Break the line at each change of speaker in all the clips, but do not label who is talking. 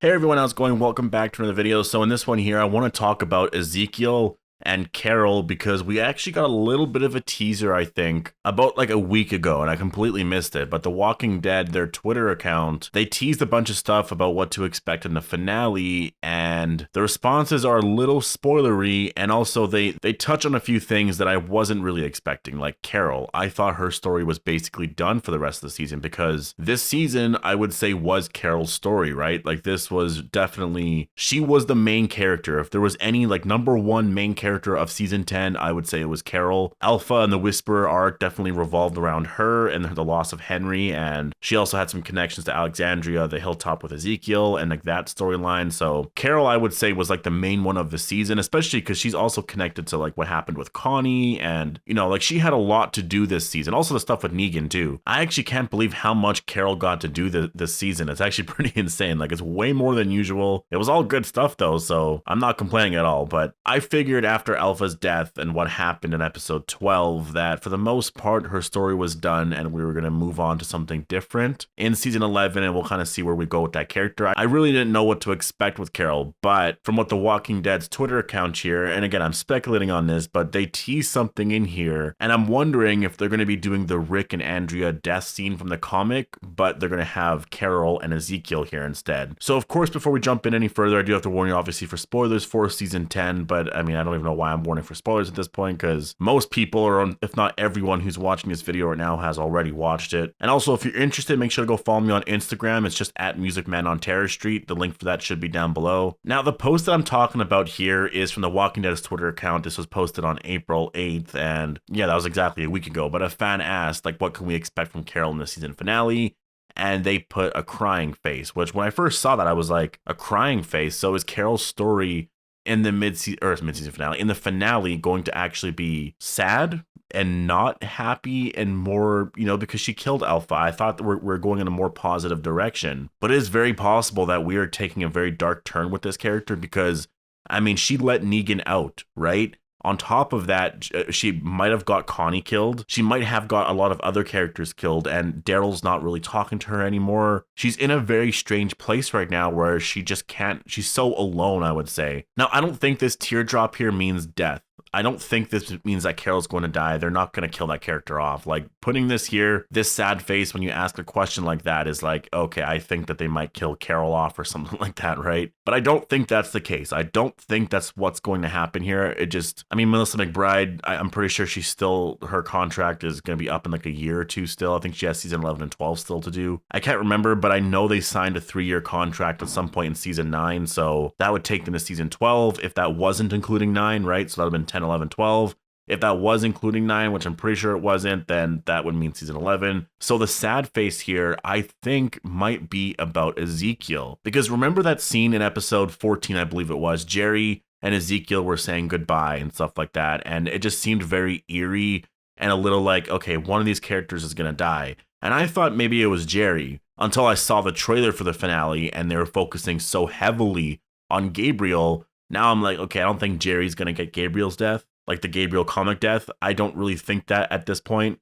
Hey everyone, how's it going? Welcome back to another video. So in this one here, I want to talk about Ezekiel and Carol because we actually got a little bit of a teaser, I think, about like a week ago, and I completely missed it. But The Walking Dead, their Twitter account, they teased a bunch of stuff about what to expect in the finale, and the responses are a little spoilery, and also they touch on a few things that I wasn't really expecting, like Carol. I thought her story was basically done for the rest of the season because this season, I would say, was Carol's story, right? Like this was definitely, she was the main character. If there was any like number one main character of season 10, I would say it was Carol. Alpha and the Whisperer arc definitely revolved around her and the loss of Henry, and she also had some connections to Alexandria, the hilltop with Ezekiel, and like that storyline. So Carol, I would say, was like the main one of the season, especially because she's also connected to like what happened with Connie, and you know, like she had a lot to do this season. Also the stuff with Negan too. I actually can't believe how much Carol got to do this season. It's actually pretty insane. Like it's way more than usual. It was all good stuff though, so I'm not complaining at all. But I figured after Alpha's death and what happened in episode 12 that for the most part her story was done and we were going to move on to something different in season 11, and we'll kind of see where we go with that character. I really didn't know what to expect with Carol, but from what The Walking Dead's Twitter account here, and again I'm speculating on this, but they tease something in here, and I'm wondering if they're going to be doing the Rick and Andrea death scene from the comic, but they're going to have Carol and Ezekiel here instead. So of course, before we jump in any further, I do have to warn you obviously for spoilers for season 10, but I mean, I don't even know why I'm warning for spoilers at this point, because most people, or if not everyone who's watching this video right now, has already watched it. And also, if you're interested, make sure to go follow me on Instagram. It's just at MusicMan on Terror Street. The link for that should be down below. Now, the post that I'm talking about here is from The Walking Dead's Twitter account. This was posted on April 8th, and yeah, that was exactly a week ago. But a fan asked, like, what can we expect from Carol in the season finale? And they put a crying face, which when I first saw that, I was like, a crying face? So is Carol's story in the mid-season finale, in the finale, going to actually be sad and not happy and more, you know, because she killed Alpha? I thought that we're going in a more positive direction, but it is very possible that we are taking a very dark turn with this character because, I mean, she let Negan out, right? On top of that, she might have got Connie killed. She might have got a lot of other characters killed, and Daryl's not really talking to her anymore. She's in a very strange place right now where she just can't, she's so alone, I would say. Now, I don't think this teardrop here means death. I don't think this means that Carol's going to die. They're not going to kill that character off. Like, putting this here, this sad face when you ask a question like that is like, okay, I think that they might kill Carol off or something like that, right? But I don't think that's the case. I don't think that's what's going to happen here. It just, I mean, Melissa McBride, I'm pretty sure she's still, her contract is going to be up in like a year or two still. I think she has season 11 and 12 still to do. I can't remember, but I know they signed a 3-year contract at some point in season 9. So that would take them to season 12 if that wasn't including 9, right? So that would have been 10, 11, 12. If that was including 9, which I'm pretty sure it wasn't, then that would mean season 11. So the sad face here, I think, might be about Ezekiel. Because remember that scene in episode 14, I believe it was, Jerry and Ezekiel were saying goodbye and stuff like that. And it just seemed very eerie and a little like, okay, one of these characters is going to die. And I thought maybe it was Jerry until I saw the trailer for the finale and they were focusing so heavily on Gabriel. Now I'm like, okay, I don't think Jerry's going to get Gabriel's death, like the Gabriel comic death. I don't really think that at this point.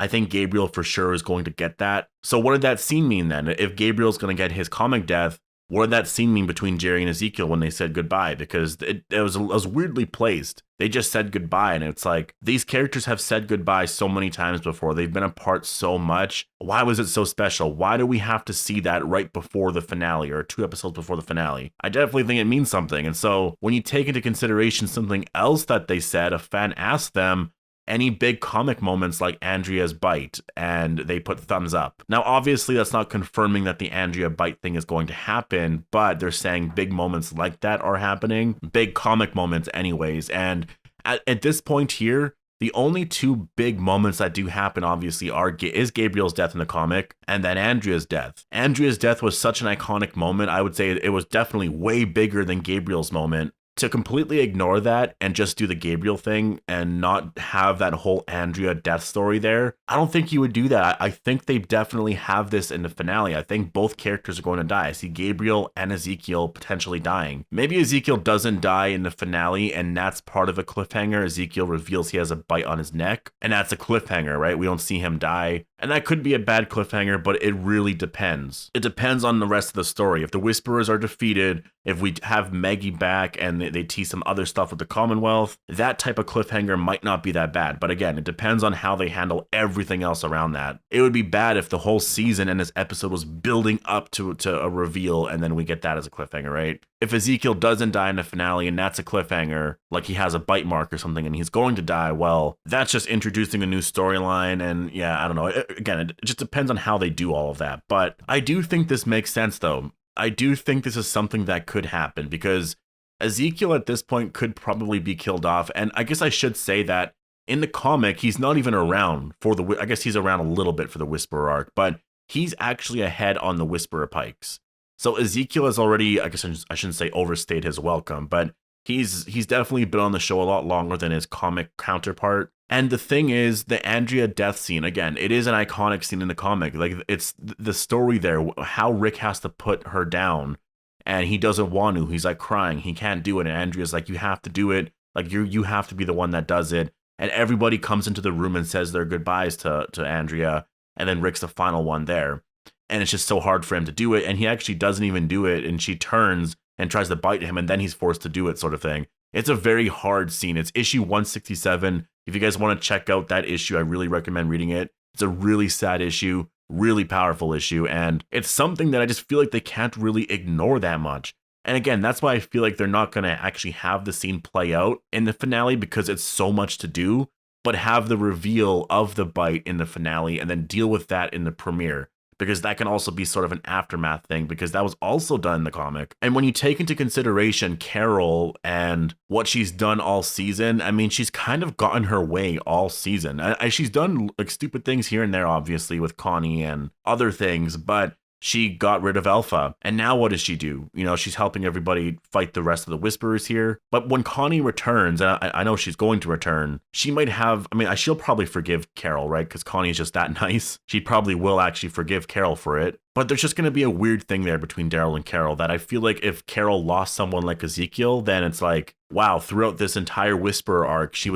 I think Gabriel for sure is going to get that. So what did that scene mean then? If Gabriel's going to get his comic death, what did that scene mean between Jerry and Ezekiel when they said goodbye? Because it was weirdly placed. They just said goodbye, and it's like, these characters have said goodbye so many times before. They've been apart so much. Why was it so special? Why do we have to see that right before the finale or 2 episodes before the finale? I definitely think it means something. And so when you take into consideration something else that they said, a fan asked them, any big comic moments like Andrea's bite, and they put thumbs up. Now, obviously, that's not confirming that the Andrea bite thing is going to happen, but they're saying big moments like that are happening, big comic moments anyways. And at this point here, the only 2 big moments that do happen, obviously, is Gabriel's death in the comic and then Andrea's death. Andrea's death was such an iconic moment. I would say it was definitely way bigger than Gabriel's moment. to completely ignore that and just do the Gabriel thing and not have that whole Andrea death story there, I don't think you would do that. I think they definitely have this in the finale. I think both characters are going to die. I see Gabriel and Ezekiel potentially dying. Maybe Ezekiel doesn't die in the finale, and that's part of a cliffhanger. Ezekiel reveals he has a bite on his neck, and that's a cliffhanger, right? We don't see him die. And that could be a bad cliffhanger, but it really depends. It depends on the rest of the story. If the Whisperers are defeated, if we have Maggie back and they tease some other stuff with the Commonwealth, that type of cliffhanger might not be that bad. But again, it depends on how they handle everything else around that. It would be bad if the whole season and this episode was building up to a reveal and then we get that as a cliffhanger, right? If Ezekiel doesn't die in the finale and that's a cliffhanger, like he has a bite mark or something and he's going to die, well, that's just introducing a new storyline. And yeah, I don't know. Again, it just depends on how they do all of that. But I do think this makes sense, though. I do think this is something that could happen because Ezekiel at this point could probably be killed off. And I guess I should say that in the comic, he's not even around for the, I guess he's around a little bit for the Whisperer arc, but he's actually ahead on the Whisperer pikes. So Ezekiel has already, I guess I shouldn't say overstayed his welcome, but he's definitely been on the show a lot longer than his comic counterpart. And the thing is, the Andrea death scene, again, it is an iconic scene in the comic. Like, it's the story there, how Rick has to put her down, and he doesn't want to. He's like crying. He can't do it. And Andrea's like, you have to do it. Like, you have to be the one that does it. And everybody comes into the room and says their goodbyes to Andrea. And then Rick's the final one there. And it's just so hard for him to do it. And he actually doesn't even do it. And she turns and tries to bite him. And then he's forced to do it, sort of thing. It's a very hard scene. It's issue 167. If you guys want to check out that issue, I really recommend reading it. It's a really sad issue, really powerful issue. And it's something that I just feel like they can't really ignore that much. And again, that's why I feel like they're not going to actually have the scene play out in the finale because it's so much to do, but have the reveal of the bite in the finale and then deal with that in the premiere. Because that can also be sort of an aftermath thing, because that was also done in the comic. And when you take into consideration Carol and what she's done all season, I mean, she's kind of gotten her way all season. She's done like stupid things here and there, obviously, with Connie and other things, but she got rid of Alpha. And now what does she do? You know, she's helping everybody fight the rest of the Whisperers here. But when Connie returns, and I know she's going to return, she might have, I mean, she'll probably forgive Carol, right? Because Connie's just that nice. She probably will actually forgive Carol for it. But there's just going to be a weird thing there between Daryl and Carol that I feel like if Carol lost someone like Ezekiel, then it's like, wow, throughout this entire Whisperer arc, she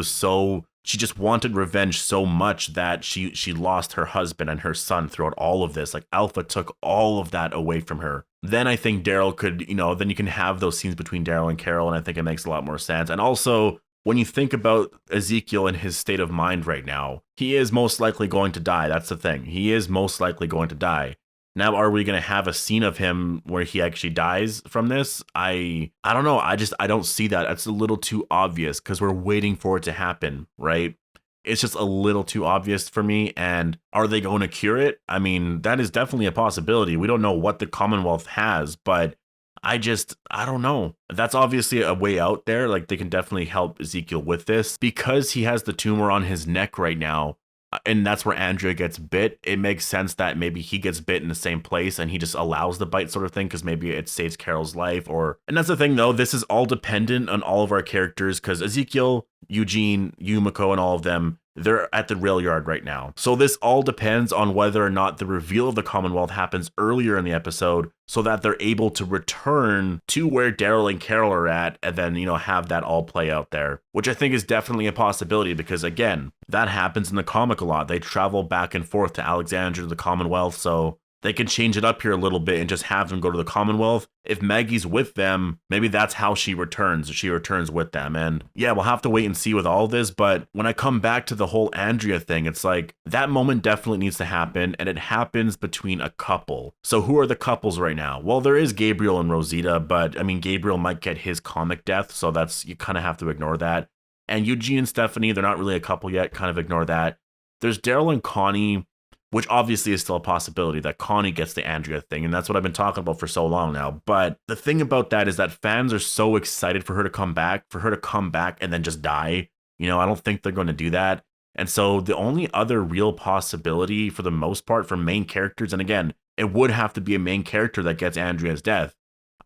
just wanted revenge so much that she lost her husband and her son throughout all of this. Like, Alpha took all of that away from her. Then I think Daryl could, then you can have those scenes between Daryl and Carol, and I think it makes a lot more sense. And also, when you think about Ezekiel and his state of mind right now, he is most likely going to die. That's the thing. He is most likely going to die. Now, are we going to have a scene of him where he actually dies from this? I don't know. I don't see that. It's a little too obvious because we're waiting for it to happen, right? It's just a little too obvious for me. And are they going to cure it? I mean, that is definitely a possibility. We don't know what the Commonwealth has, but I don't know. That's obviously a way out there. Like, they can definitely help Ezekiel with this because he has the tumor on his neck right now. And that's where Andrea gets bit. It makes sense that maybe he gets bit in the same place and he just allows the bite, sort of thing, because maybe it saves Carol's life. And that's the thing, though. This is all dependent on all of our characters, because Ezekiel, Eugene, Yumiko, and all of them, they're at the rail yard right now. So this all depends on whether or not the reveal of the Commonwealth happens earlier in the episode so that they're able to return to where Daryl and Carol are at and then, have that all play out there, which I think is definitely a possibility because, again, that happens in the comic a lot. They travel back and forth to Alexandria to the Commonwealth, so they can change it up here a little bit and just have them go to the Commonwealth. If Maggie's with them, maybe that's how she returns. She returns with them. And yeah, we'll have to wait and see with all this. But when I come back to the whole Andrea thing, it's like that moment definitely needs to happen. And it happens between a couple. So who are the couples right now? Well, there is Gabriel and Rosita, but I mean, Gabriel might get his comic death. So you kind of have to ignore that. And Eugene and Stephanie, they're not really a couple yet. Kind of ignore that. There's Daryl and Connie, which obviously is still a possibility that Connie gets the Andrea thing. And that's what I've been talking about for so long now. But the thing about that is that fans are so excited for her to come back and then just die. I don't think they're going to do that. And so the only other real possibility for the most part for main characters, and again, it would have to be a main character that gets Andrea's death.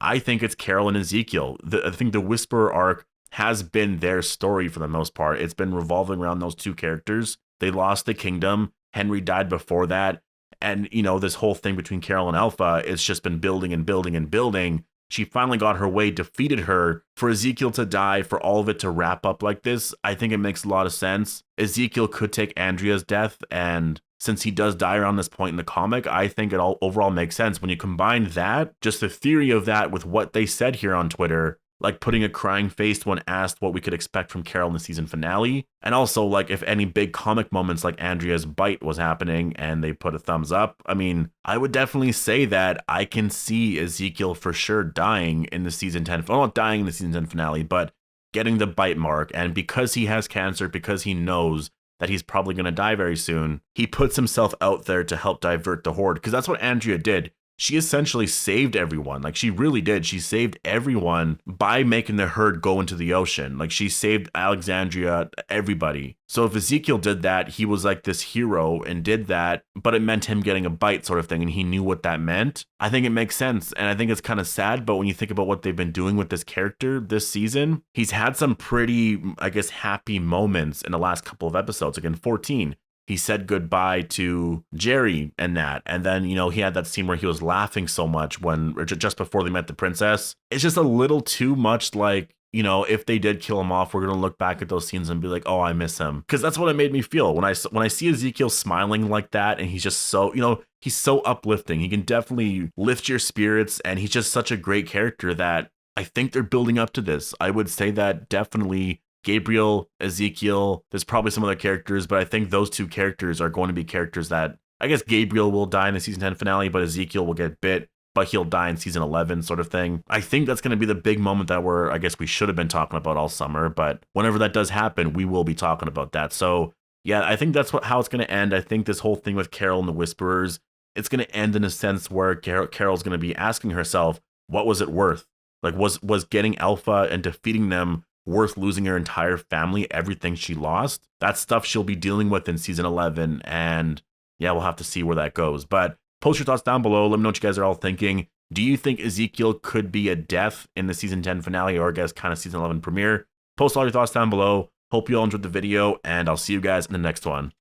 I think it's Carol and Ezekiel. I think the Whisperer arc has been their story for the most part. It's been revolving around those two characters. They lost the kingdom. Henry died before that. And, you know, this whole thing between Carol and Alpha, it's just been building and building and building. She finally got her way, defeated her. For Ezekiel to die, for all of it to wrap up like this, I think it makes a lot of sense. Ezekiel could take Andrea's death, and since he does die around this point in the comic, I think it all overall makes sense. When you combine that, just the theory of that with what they said here on Twitter, like putting a crying face when asked what we could expect from Carol in the season finale. And also, like, if any big comic moments like Andrea's bite was happening and they put a thumbs up, I mean, I would definitely say that I can see Ezekiel for sure dying in the season 10, well, not dying in the season 10 finale, but getting the bite mark. And because he has cancer, because he knows that he's probably going to die very soon, he puts himself out there to help divert the horde, because that's what Andrea did. She essentially saved everyone. Like, she really did. She saved everyone by making the herd go into the ocean. Like, she saved Alexandria, everybody. So if Ezekiel did that, he was like this hero and did that, but it meant him getting a bite sort of thing, and he knew what that meant. I think it makes sense, and I think it's kind of sad, but when you think about what they've been doing with this character this season, he's had some pretty, I guess, happy moments in the last couple of episodes. Again, 14. He said goodbye to Jerry and that. And then, you know, he had that scene where he was laughing so much when, or just before they met the princess. It's just a little too much like, you know, if they did kill him off, we're going to look back at those scenes and be like, oh, I miss him. Because that's what it made me feel. When I see Ezekiel smiling like that, and he's just so, you know, he's so uplifting. He can definitely lift your spirits, and he's just such a great character that I think they're building up to this. I would say that definitely Gabriel, Ezekiel, there's probably some other characters, but I think those two characters are going to be characters that, I guess Gabriel will die in the season 10 finale, but Ezekiel will get bit, but he'll die in season 11 sort of thing. I think that's going to be the big moment that I guess we should have been talking about all summer, but whenever that does happen, we will be talking about that. So yeah, I think that's how it's going to end. I think this whole thing with Carol and the Whisperers, it's going to end in a sense where Carol's going to be asking herself, what was it worth? Like, was getting Alpha and defeating them worth losing her entire family, everything she lost? That's stuff she'll be dealing with in season 11, and yeah, we'll have to see where that goes. But post your thoughts down below. Let me know what you guys are all thinking. Do you think Ezekiel could be a death in the season 10 finale, or I guess kind of season 11 premiere? Post all your thoughts down below. Hope you all enjoyed the video, and I'll see you guys in the next one.